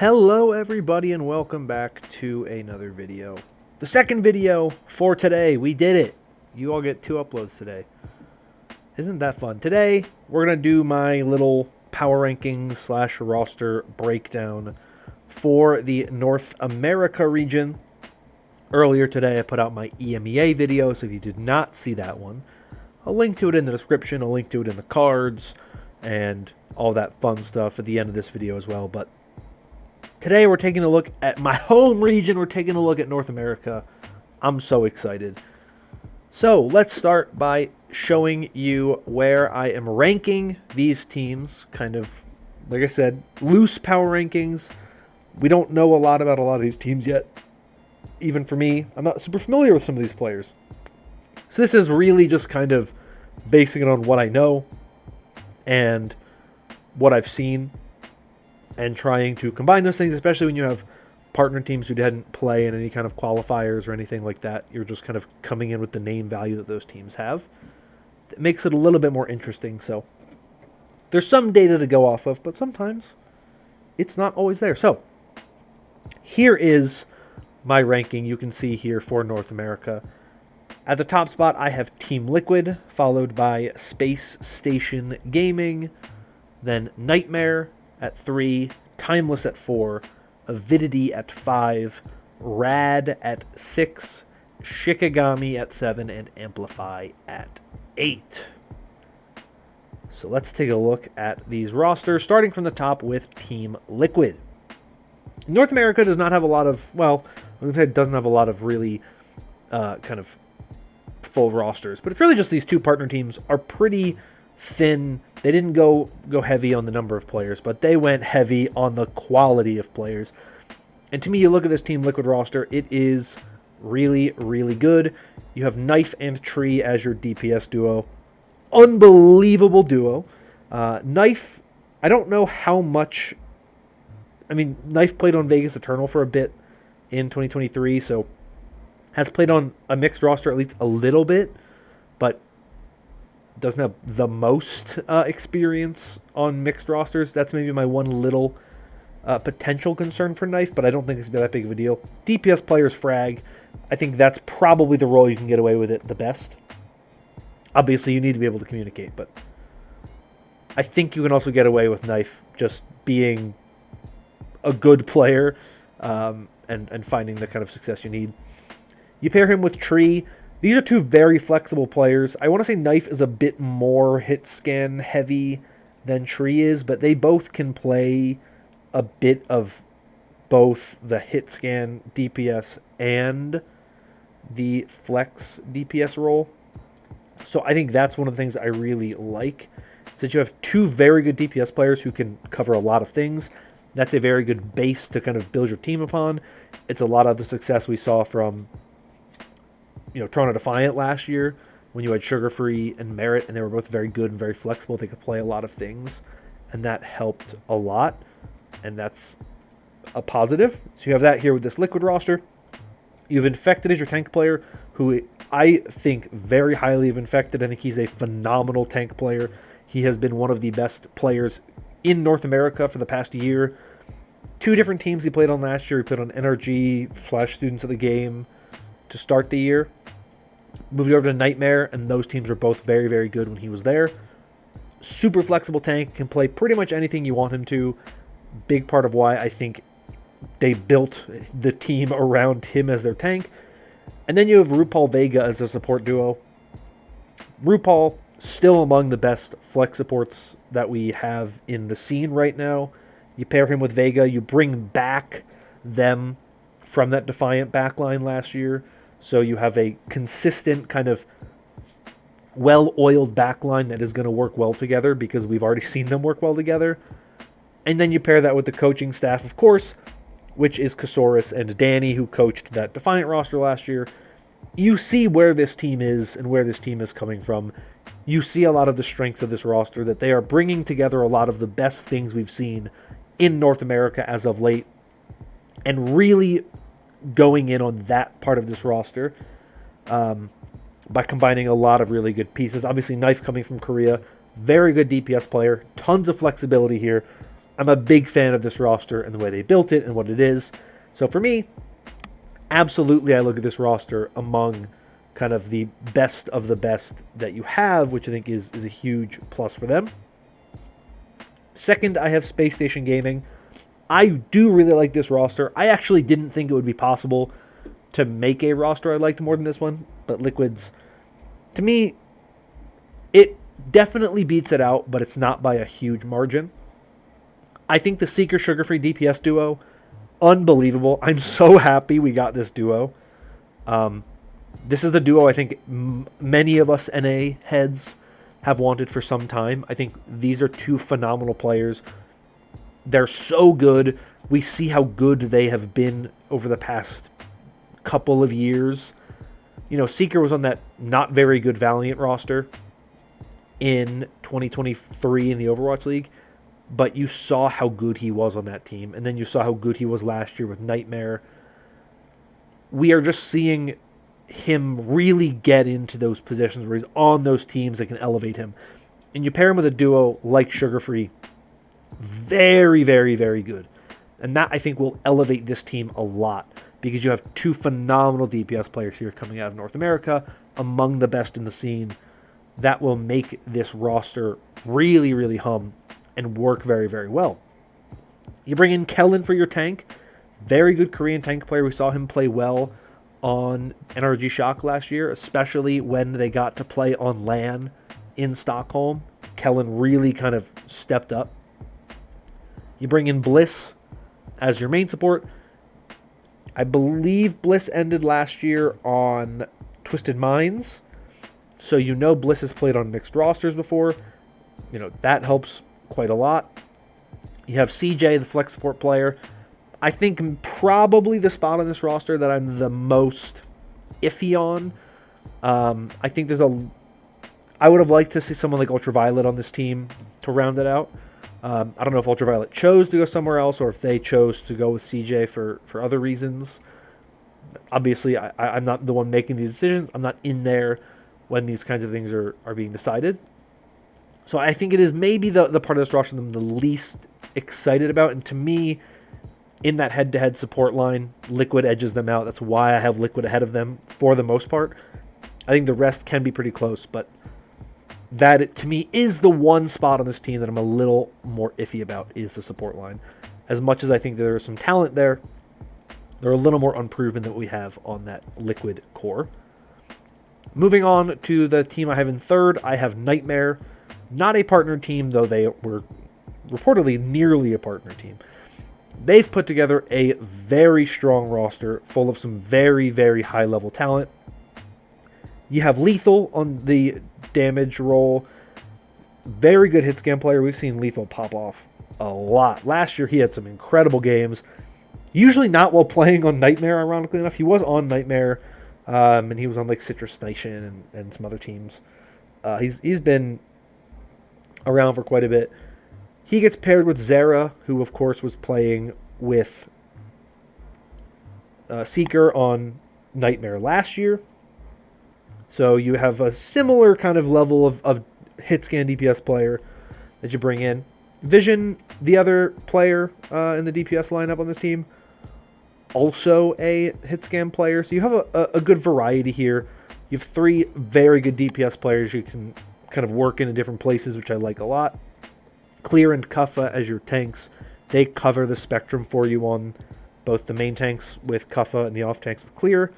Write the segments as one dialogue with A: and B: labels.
A: Hello everybody and welcome back to another video. The second video for today. We did it. You all get 2 uploads today. Isn't that fun? Today we're going to do my little power rankings / roster breakdown for the North America region. Earlier today I put out my EMEA video, so if you did not see that one, I'll link to it in the description, I'll link to it in the cards, and all that fun stuff at the end of this video as well. But today we're taking a look at my home region. We're taking a look at North America. I'm so excited. So let's start by showing you where I am ranking these teams. Kind of, like I said, loose power rankings. We don't know a lot about a lot of these teams yet. Even for me, I'm not super familiar with some of these players. So this is really just kind of basing it on what I know and what I've seen, and trying to combine those things, especially when you have partner teams who didn't play in any kind of qualifiers or anything like that. You're just kind of coming in with the name value that those teams have. It makes it a little bit more interesting. So there's some data to go off of, but sometimes it's not always there. So here is my ranking. You can see here for North America. At the top spot, I have Team Liquid, followed by Space Station Gaming, then Nightmare at 3, Timeless at 4, Avidity at 5, Rad at 6, Shikigami at 7, and Amplify at 8. So let's take a look at these rosters, starting from the top with Team Liquid. North America does not have a lot of, well, it doesn't have a lot of really kind of full rosters, but it's really just these 2 partner teams are pretty thin. They didn't go heavy on the number of players, but they went heavy on the quality of players. And to me, you look at this Team Liquid roster, it is really, really good. You have Knife and Tree as your DPS duo. Unbelievable duo. Knife, I don't know how much. I mean, Knife played on Vegas Eternal for a bit in 2023, so has played on a mixed roster at least a little bit, but doesn't have the most experience on mixed rosters. That's maybe my one little potential concern for Knife, but I don't think it's going to be that big of a deal. DPS players frag. I think that's probably the role you can get away with it the best. Obviously, you need to be able to communicate, but I think you can also get away with Knife just being a good player and finding the kind of success you need. You pair him with Tree. These are 2 very flexible players. I want to say Knife is a bit more hit scan heavy than Tree is, but they both can play a bit of both the hit scan DPS and the flex DPS role. So I think that's one of the things I really like, is that you have 2 very good DPS players who can cover a lot of things. That's a very good base to kind of build your team upon. It's a lot of the success we saw from Toronto Defiant last year, when you had Sugar Free and Merit, and they were both very good and very flexible. They could play a lot of things, and that helped a lot, and that's a positive. So you have that here with this Liquid roster. You've Infected as your tank player, who I think very highly of Infected. I think he's a phenomenal tank player. He has been one of the best players in North America for the past year. 2 different teams he played on last year. He played on NRG / Students of the Game to start the year. Moved over to Nightmare, and those teams were both very, very good when he was there. Super flexible tank, can play pretty much anything you want him to. Big part of why I think they built the team around him as their tank. And then you have RuPaul Vega as a support duo. RuPaul, still among the best flex supports that we have in the scene right now. You pair him with Vega, you bring back them from that Defiant backline last year. So you have a consistent kind of well-oiled backline that is going to work well together, because we've already seen them work well together. And then you pair that with the coaching staff, of course, which is Kasaurus and Danny, who coached that Defiant roster last year. You see where this team is and where this team is coming from. You see a lot of the strengths of this roster, that they are bringing together a lot of the best things we've seen in North America as of late, and really going in on that part of this roster by combining a lot of really good pieces. Obviously, Knife coming from Korea, very good DPS player, tons of flexibility here. I'm a big fan of this roster and the way they built it and what it is. So for me, absolutely, I look at this roster among kind of the best of the best that you have, which I think is a huge plus for them. Second, I have Space Station Gaming. I do really like this roster. I actually didn't think it would be possible to make a roster I liked more than this one, but Liquid's, to me, it definitely beats it out, but it's not by a huge margin. I think the Seeker Sugar-Free DPS duo, unbelievable. I'm so happy we got this duo. This is the duo I think many of us NA heads have wanted for some time. I think these are two phenomenal players. They're so good. We see how good they have been over the past couple of years. You know, Seeker was on that not very good Valiant roster in 2023 in the Overwatch League, but you saw how good he was on that team, and then you saw how good he was last year with Nightmare. We are just seeing him really get into those positions where he's on those teams that can elevate him. And you pair him with a duo like Sugar Free, very, very, very good. And that, I think, will elevate this team a lot because you have two phenomenal DPS players here coming out of North America, among the best in the scene. That will make this roster really, really hum and work very, very well. You bring in Kellen for your tank. Very good Korean tank player. We saw him play well on NRG Shock last year, especially when they got to play on LAN in Stockholm. Kellen really kind of stepped up. You bring in Bliss as your main support. I believe Bliss ended last year on Twisted Minds. So you know Bliss has played on mixed rosters before. You know, that helps quite a lot. You have CJ, the flex support player. I think probably the spot on this roster that I'm the most iffy on. I think I would have liked to see someone like Ultraviolet on this team to round it out. I don't know if Ultraviolet chose to go somewhere else or if they chose to go with CJ for other reasons. Obviously, I'm not the one making these decisions. I'm not in there when these kinds of things are being decided. So I think it is maybe the part of this roster I'm the least excited about. And to me, in that head-to-head support line, Liquid edges them out. That's why I have Liquid ahead of them for the most part. I think the rest can be pretty close, but that, to me, is the one spot on this team that I'm a little more iffy about, is the support line. As much as I think there is some talent there, they're a little more unproven than what we have on that Liquid core. Moving on to the team I have in third, I have Nightmare. Not a partner team, though they were reportedly nearly a partner team. They've put together a very strong roster full of some very, very high-level talent. You have Lethal on the damage role. Very good hit scan player. We've seen Lethal pop off a lot. Last year, he had some incredible games. Usually not while playing on Nightmare, ironically enough. He was on Nightmare, and he was on like Citrus Nation and some other teams. He's been around for quite a bit. He gets paired with Zera, who, of course, was playing with Seeker on Nightmare last year. So you have a similar kind of level of hit scan DPS player that you bring in. Vision, the other player in the DPS lineup on this team, also a hit scan player. So you have a good variety here. You have three very good DPS players you can kind of work in different places, which I like a lot. Clear and Kuffa as your tanks. They cover the spectrum for you on both the main tanks with Kuffa and the off tanks with Clear.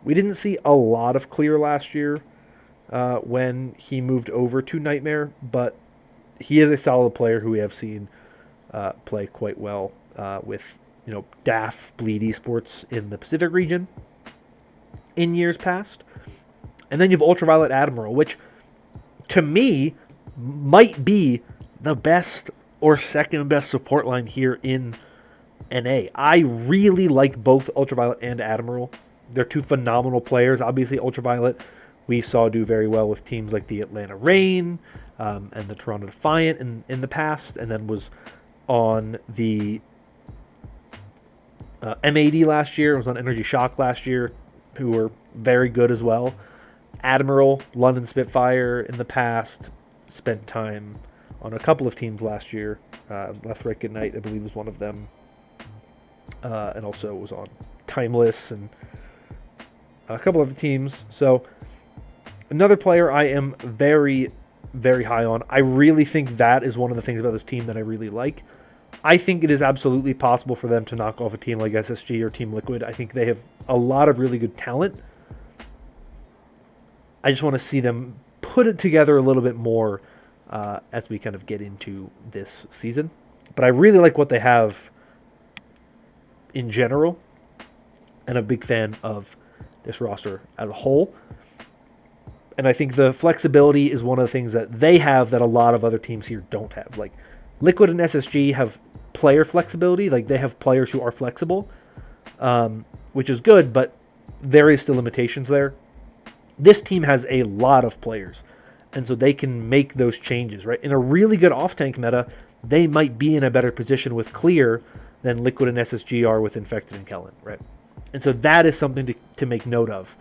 A: We didn't see a lot of Clear last year when he moved over to Nightmare, but he is a solid player who we have seen play quite well with DAF Bleed Esports in the Pacific region in years past. And then you have Ultraviolet Admiral, which to me might be the best or second best support line here in NA. I really like both Ultraviolet and Admiral. They're two phenomenal players. Obviously, Ultraviolet we saw do very well with teams like the Atlanta Reign and the Toronto Defiant in the past, and then was on the MAD last year. It was on Energy Shock last year, who were very good as well. Admiral, London Spitfire in the past, spent time on a couple of teams last year Left Right Good Night, I believe, was one of them. And also was on Timeless and a couple other teams. So another player I am very, very high on. I really think that is one of the things about this team that I really like. I think it is absolutely possible for them to knock off a team like SSG or Team Liquid. I think they have a lot of really good talent. I just want to see them put it together a little bit more as we kind of get into this season. But I really like what they have in general, and a big fan of this roster as a whole. And I think the flexibility is one of the things that they have that a lot of other teams here don't have. Like Liquid and SSG have player flexibility. Like they have players who are flexible, which is good, but there is still limitations there. This team has a lot of players, and so they can make those changes, right? In a really good off-tank meta, they might be in a better position with Clear than Liquid and SSG are with Infected and Kellen, right? And so that is something to make note of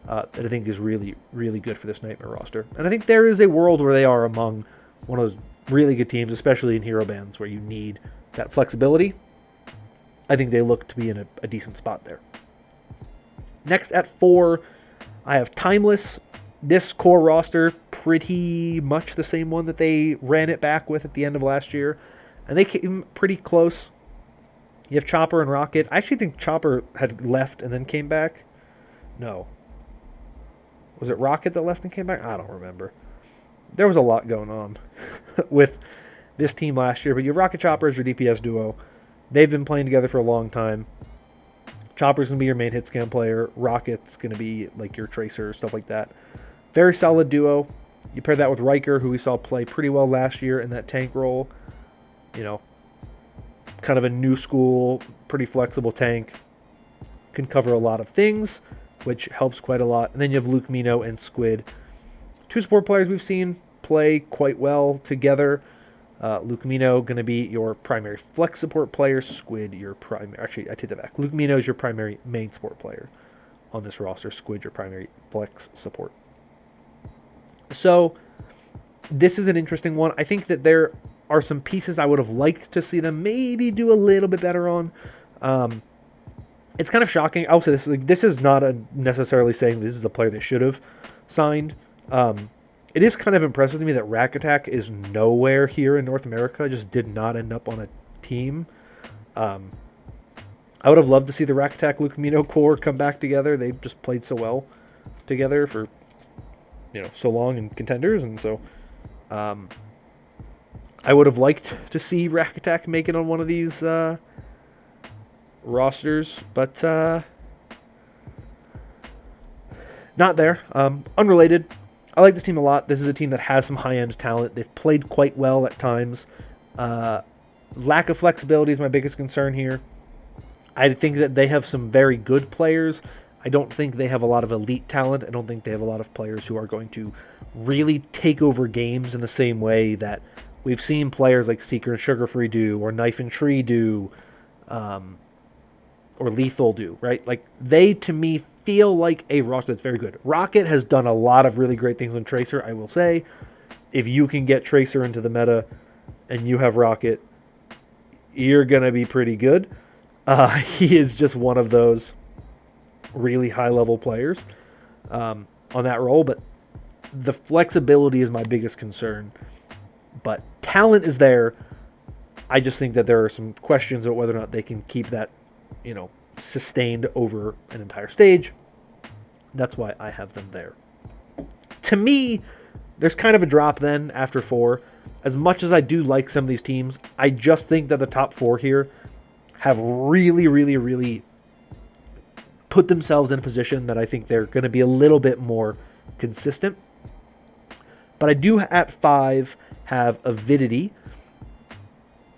A: that I think is really, really good for this Nightmare roster. And I think there is a world where they are among one of those really good teams, especially in hero bans where you need that flexibility. I think they look to be in a decent spot there. Next at 4, I have Timeless. This core roster, pretty much the same one that they ran it back with at the end of last year. And they came pretty close. You have Chopper and Rocket. I actually think Chopper had left and then came back. No. Was it Rocket that left and came back? I don't remember. There was a lot going on with this team last year. But you have Rocket Chopper as your DPS duo. They've been playing together for a long time. Chopper's going to be your main hit scan player. Rocket's going to be like your tracer, stuff like that. Very solid duo. You pair that with Riker, who we saw play pretty well last year in that tank role. You know, kind of a new school, pretty flexible tank. Can cover a lot of things, which helps quite a lot. And then you have Luke Mino and Squid. 2 support players we've seen play quite well together. Luke Mino going to be your primary flex support player. Squid your primary... Actually, I take that back. Luke Mino is your primary main support player on this roster. Squid your primary flex support. So this is an interesting one. I think that there are some pieces I would have liked to see them maybe do a little bit better on. It's kind of shocking. I'll say this. Like, this is not necessarily saying this is a player they should have signed. It is kind of impressive to me that Rack Attack is nowhere here in North America. Just did not end up on a team. I would have loved to see the Rack Attack Luke Mino core come back together. They just played so well together for so long in contenders, and so I would have liked to see Rack Attack make it on one of these rosters, but not there. Unrelated. I like this team a lot. This is a team that has some high-end talent. They've played quite well at times. Lack of flexibility is my biggest concern here. I think that they have some very good players. I don't think they have a lot of elite talent. I don't think they have a lot of players who are going to really take over games in the same way that we've seen players like Seeker and Sugar Free do, or Knife and Tree do, or Lethal do, right? Like, they, to me, feel like a roster that's very good. Rocket has done a lot of really great things on Tracer, I will say. If you can get Tracer into the meta and you have Rocket, you're going to be pretty good. He is just one of those really high-level players on that role, but the flexibility is my biggest concern. But talent is there. I just think that there are some questions about whether or not they can keep that, sustained over an entire stage. That's why I have them there. To me, there's kind of a drop then after 4. As much as I do like some of these teams, I just think that the top 4 here have really, really, really put themselves in a position that I think they're going to be a little bit more consistent. But I do, at 5, have Avidity.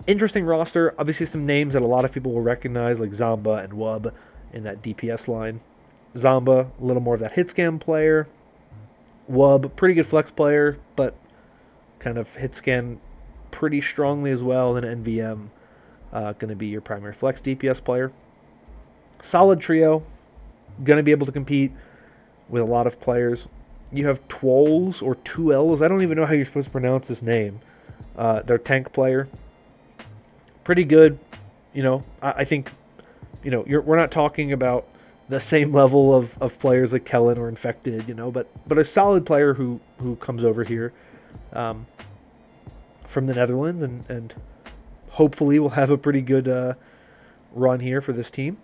A: Interesting roster. Obviously some names that a lot of people will recognize, like Zamba and Wub in that DPS line. Zamba, a little more of that hit scan player. Wub, pretty good flex player, but kind of hit scan pretty strongly as well. And NVM, going to be your primary flex DPS player. Solid trio. Going to be able to compete with a lot of players. You have Twolls or 2Ls. I don't even know how you're supposed to pronounce this name. Their tank player. pretty good. I think, we're not talking about the same level of players like Kellen or Infected, but a solid player who comes over here from the Netherlands and hopefully will have a pretty good run here for this team.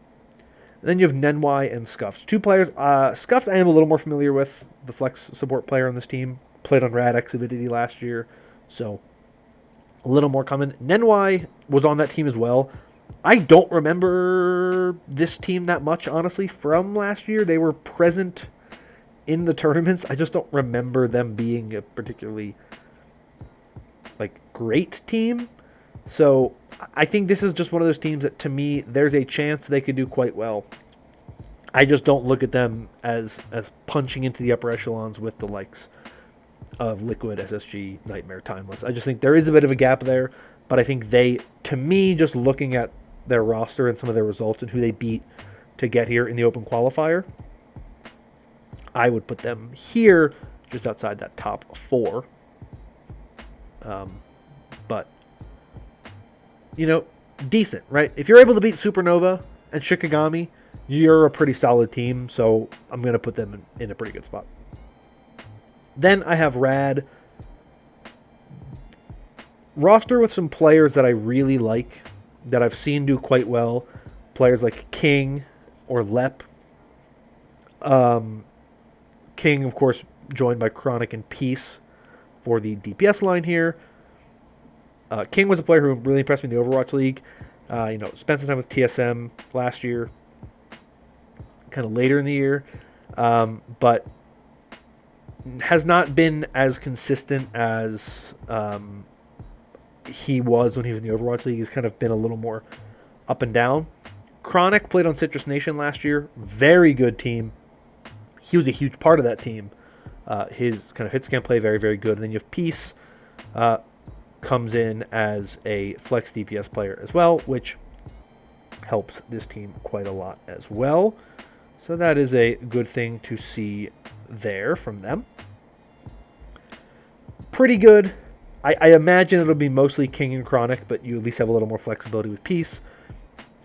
A: And then you have Nenwai and Scuffed. Two players. Scuffed I am a little more familiar with, the flex support player on this team. Played on Radx Avidity last year, so a little more common. Nenwai was on that team as well. I don't remember this team that much, honestly, from last year. They were present in the tournaments. I just don't remember them being a particularly great team. So I think this is just one of those teams that, to me, there's a chance they could do quite well. I just don't look at them as punching into the upper echelons with the likes of Liquid, SSG, Nightmare, Timeless. I just think there is a bit of a gap there, but I think they, to me, just looking at their roster and some of their results and who they beat to get here in the open qualifier, I would put them here just outside that top 4. But, decent, right? If you're able to beat Supernova and Shikigami, you're a pretty solid team, so I'm going to put them in a pretty good spot. Then I have Rad. Roster with some players that I really like, that I've seen do quite well. Players like King or Lep. King, of course, joined by Chronic and Peace for the DPS line here. King was a player who really impressed me in the Overwatch League. Spent some time with TSM last year, kind of later in the year, but has not been as consistent as he was when he was in the Overwatch League. He's kind of been a little more up and down. Chronic played on Citrus Nation last year. Very good team. He was a huge part of that team. His kind of hit scan play, very, very good. And then you have Peace, comes in as a flex DPS player as well, which helps this team quite a lot as well. So that is a good thing to see there from them. Pretty good. I imagine it'll be mostly King and Chronic, but you at least have a little more flexibility with Peace.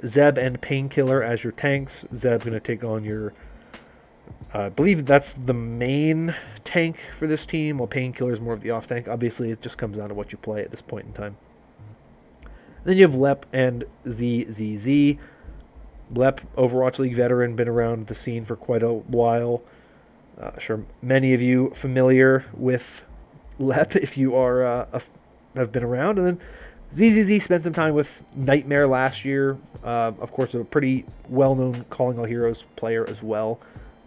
A: Zeb and Painkiller as your tanks. Zeb going to take on your... I believe that's the main tank for this team, while Painkiller is more of the off tank. Obviously, it just comes down to what you play at this point in time. Then you have Lep and ZZZ. Lep, Overwatch League veteran, been around the scene for quite a while. Sure, many of you familiar with Lep if you are have been around. And then ZZZ spent some time with Nightmare last year. Of course, a pretty well-known Calling All Heroes player as well.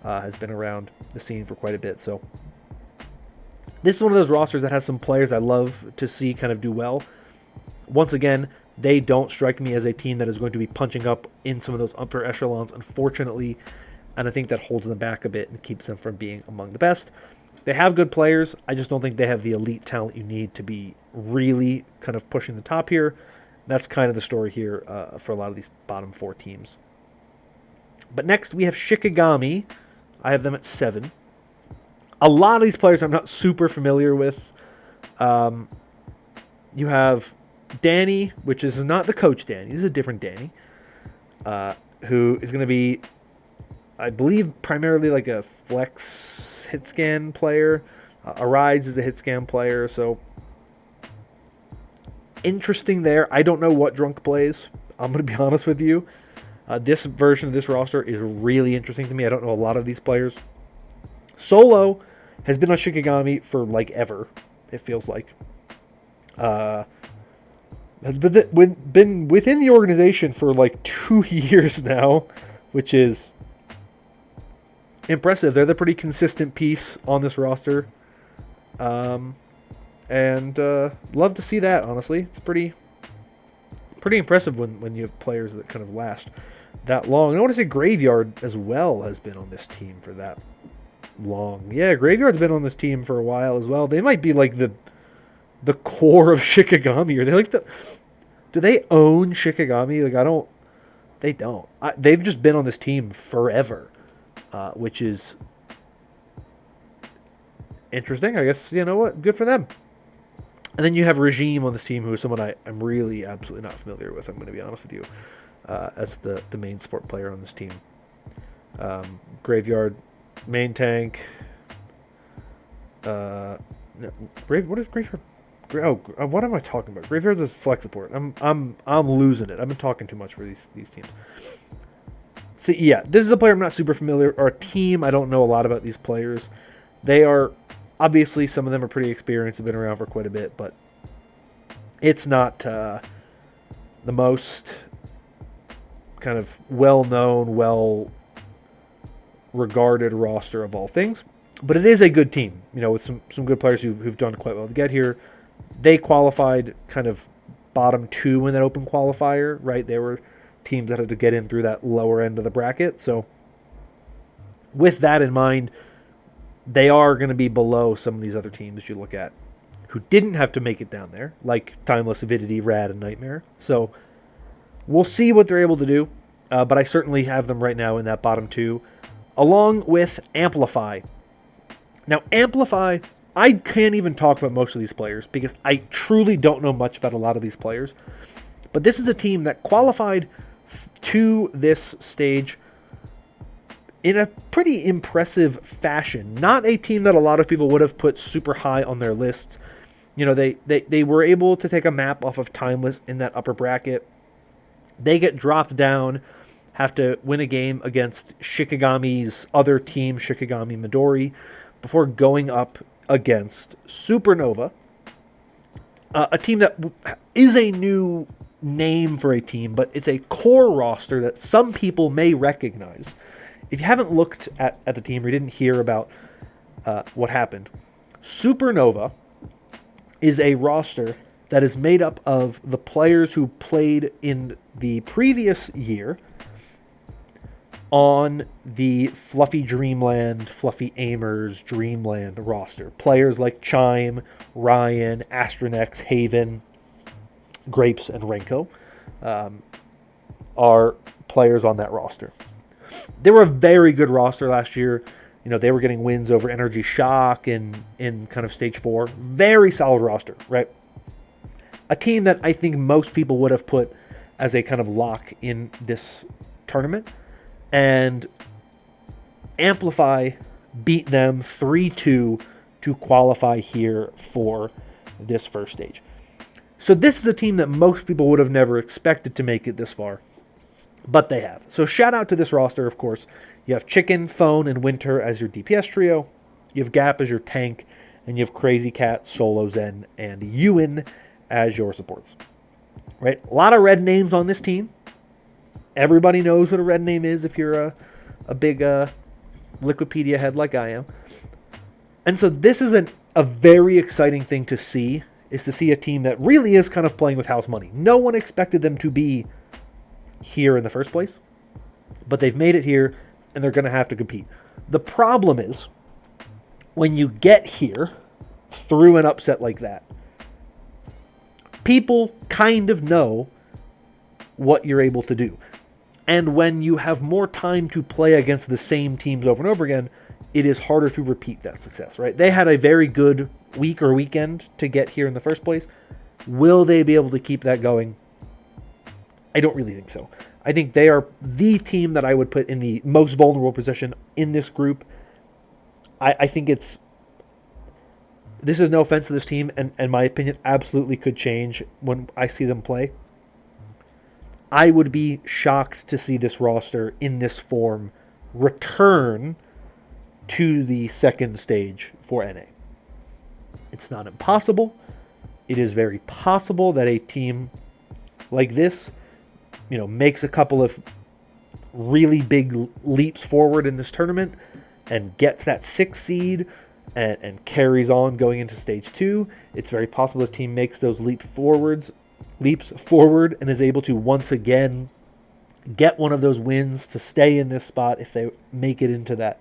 A: Has been around the scene for quite a bit. So this is one of those rosters that has some players I love to see kind of do well. Once again, they don't strike me as a team that is going to be punching up in some of those upper echelons, unfortunately, and I think that holds them back a bit and keeps them from being among the best. They have good players. I just don't think they have the elite talent you need to be really kind of pushing the top here. That's kind of the story here for a lot of these bottom 4 teams. But next, we have Shikigami. I have them at 7. A lot of these players I'm not super familiar with. You have Danny, which is not the coach Danny. This is a different Danny, who is going to be, I believe, primarily like a flex hit scan player. Arise is a hit scan player, so interesting there. I don't know what Drunk plays. I'm going to be honest with you. This version of this roster is really interesting to me. I don't know a lot of these players. Solo has been on Shikigami for like ever, it feels like. Has been within the organization for like 2 years now, which is impressive. They're the pretty consistent piece on this roster. And love to see that, honestly. It's pretty impressive when you have players that kind of last that long. I want to say Graveyard as well has been on this team for that long. Yeah, Graveyard's been on this team for a while as well. They might be like the core of Shikigami. Are they like do they own Shikigami? Like, they don't. They've just been on this team forever, which is interesting. I guess, you know what? Good for them. And then you have Regime on this team, who is someone I'm really absolutely not familiar with, I'm going to be honest with you, as the main support player on this team. Graveyard, main tank. No, what is Graveyard? What am I talking about? Graveyard's a flex support. I'm losing it. I've been talking too much for these teams. So yeah, this is a player I'm not super familiar, or a team I don't know a lot about these players. They are obviously, some of them are pretty experienced, have been around for quite a bit, but it's not the most kind of well-known, well-regarded roster of all things. But it is a good team, with some good players who've done quite well to get here. They qualified kind of bottom 2 in that open qualifier, right? They were teams that had to get in through that lower end of the bracket. So with that in mind, they are going to be below some of these other teams you look at who didn't have to make it down there, like Timeless, Avidity, Rad, and Nightmare. So we'll see what they're able to do, but I certainly have them right now in that bottom 2, along with Amplify. Now, Amplify, I can't even talk about most of these players because I truly don't know much about a lot of these players. But this is a team that qualified to this stage in a pretty impressive fashion. Not a team that a lot of people would have put super high on their lists. They were able to take a map off of Timeless in that upper bracket. They get dropped down, have to win a game against Shikigami's other team, Shikigami Midori, before going up against Supernova, a team that is a new name for a team, but it's a core roster that some people may recognize. If you haven't looked at the team or you didn't hear about what happened, Supernova is a roster that is made up of the players who played in the previous year on the Fluffy Dreamland, Fluffy Aimers Dreamland roster. Players like Chime, Ryan, Astronex, Haven, Grapes, and Renko are players on that roster. They were a very good roster last year. They were getting wins over Energy Shock in kind of stage 4. Very solid roster, right? A team that I think most people would have put as a kind of lock in this tournament. And Amplify beat them 3-2 to qualify here for this first stage. So this is a team that most people would have never expected to make it this far, but they have. So shout out to this roster, of course. You have Chicken, Phone, and Winter as your DPS trio. You have Gap as your tank, and you have Crazy Cat, Solo Zen, and Ewan as your supports. Right? A lot of red names on this team. Everybody knows what a red name is if you're a big Liquipedia head like I am. And so this is a very exciting thing to see, is to see a team that really is kind of playing with house money. No one expected them to be here in the first place, but they've made it here, and they're going to have to compete. The problem is, when you get here through an upset like that, people kind of know what you're able to do. And when you have more time to play against the same teams over and over again, it is harder to repeat that success, right? They had a very good week or weekend to get here in the first place. Will they be able to keep that going? I don't really think so. I think they are the team that I would put in the most vulnerable position in this group. I think this is no offense to this team, and my opinion absolutely could change when I see them play. I would be shocked to see this roster in this form return to the second stage for NA. It's not impossible. It is very possible that a team like this, makes a couple of really big leaps forward in this tournament and gets that 6th seed and carries on going into stage 2. It's very possible this team makes those leaps forward and is able to once again get one of those wins to stay in this spot if they make it into that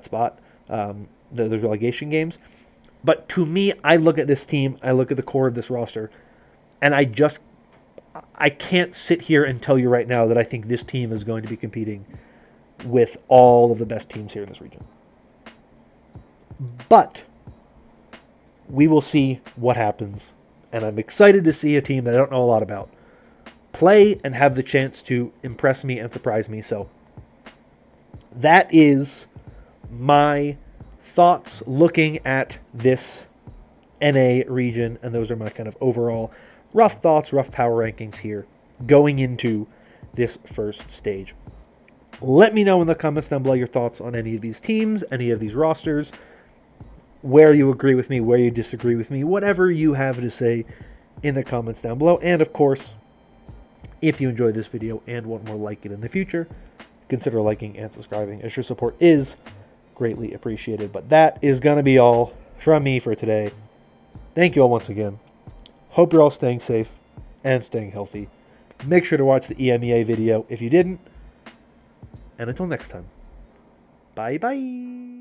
A: spot, those relegation games. But to me, I look at this team, I look at the core of this roster, and I can't sit here and tell you right now that I think this team is going to be competing with all of the best teams here in this region. But we will see what happens. And I'm excited to see a team that I don't know a lot about play and have the chance to impress me and surprise me. So that is my thoughts looking at this NA region, and those are my kind of overall rough thoughts, rough power rankings here going into this first stage. Let me know in the comments down below your thoughts on any of these teams, any of these rosters, where you agree with me, where you disagree with me, whatever you have to say in the comments down below. And of course, if you enjoyed this video and want more like it in the future, consider liking and subscribing, as your support is greatly appreciated. But that is going to be all from me for today. Thank you all once again. Hope you're all staying safe and staying healthy. Make sure to watch the EMEA video if you didn't. And until next time, bye-bye.